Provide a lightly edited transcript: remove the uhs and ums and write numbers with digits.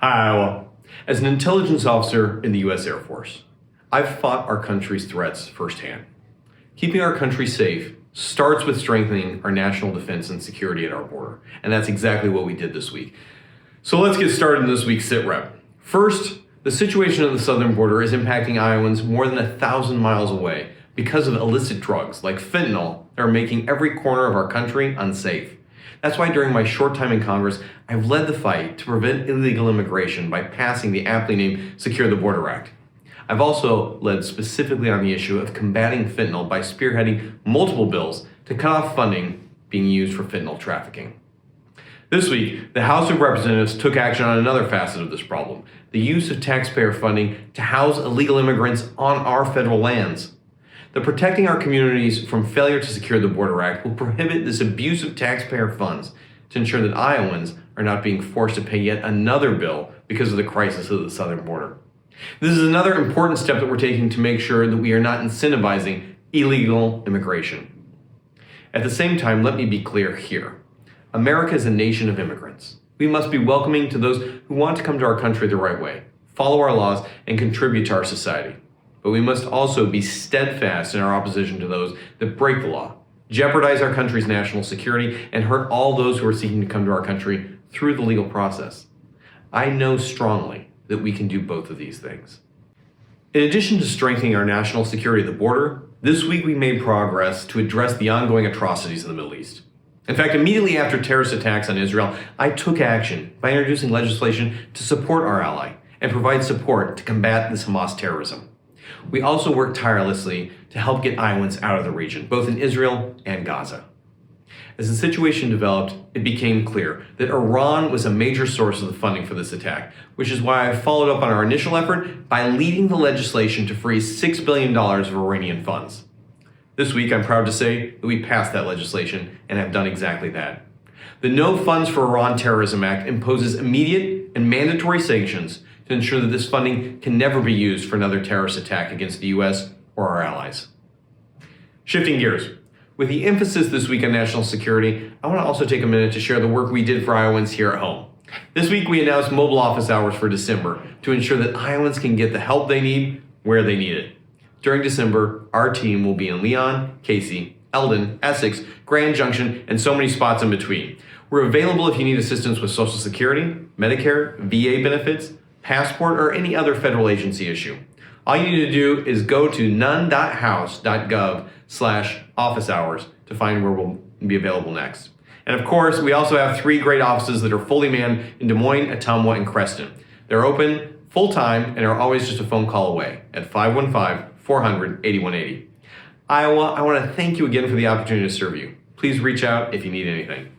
Hi, Iowa. As an intelligence officer in the U.S. Air Force, I've fought our country's threats firsthand. Keeping our country safe starts with strengthening our national defense and security at our border, and that's exactly what we did this week. So let's get started in this week's SITREP. First, the situation at the southern border is impacting Iowans more than 1,000 miles away because of illicit drugs like fentanyl that are making every corner of our country unsafe. That's why during my short time in Congress, I've led the fight to prevent illegal immigration by passing the aptly named Secure the Border Act. I've also led specifically on the issue of combating fentanyl by spearheading multiple bills to cut off funding being used for fentanyl trafficking. This week, the House of Representatives took action on another facet of this problem, the use of taxpayer funding to house illegal immigrants on our federal lands. The Protecting Our Communities from Failure to Secure the Border Act will prohibit this abuse of taxpayer funds to ensure that Iowans are not being forced to pay yet another bill because of the crisis of the southern border. This is another important step that we're taking to make sure that we are not incentivizing illegal immigration. At the same time, let me be clear here. America is a nation of immigrants. We must be welcoming to those who want to come to our country the right way, follow our laws, and contribute to our society. But we must also be steadfast in our opposition to those that break the law, jeopardize our country's national security, and hurt all those who are seeking to come to our country through the legal process. I know strongly that we can do both of these things. In addition to strengthening our national security at the border, this week we made progress to address the ongoing atrocities in the Middle East. In fact, immediately after terrorist attacks on Israel, I took action by introducing legislation to support our ally and provide support to combat this Hamas terrorism. We also worked tirelessly to help get Iowans out of the region, both in Israel and Gaza. As the situation developed, it became clear that Iran was a major source of the funding for this attack, which is why I followed up on our initial effort by leading the legislation to freeze $6 billion of Iranian funds. This week, I'm proud to say that we passed that legislation and have done exactly that. The No Funds for Iran Terrorism Act imposes immediate and mandatory sanctions to ensure that this funding can never be used for another terrorist attack against the U.S. or our allies. Shifting gears, with the emphasis this week on national security, I want to also take a minute to share the work we did for Iowans here at home. This week, we announced mobile office hours for December to ensure that Iowans can get the help they need where they need it. During December, our team will be in Leon, Casey, Eldon, Essex, Grand Junction, and so many spots in between. We're available if you need assistance with Social Security, Medicare, VA benefits, passport, or any other federal agency issue. All you need to do is go to nunn.house.gov/office hours to find where we'll be available next. And of course, we also have 3 great offices that are fully manned in Des Moines, Ottumwa, and Creston. They're open full-time and are always just a phone call away at 515-400-8180. Iowa, I want to thank you again for the opportunity to serve you. Please reach out if you need anything.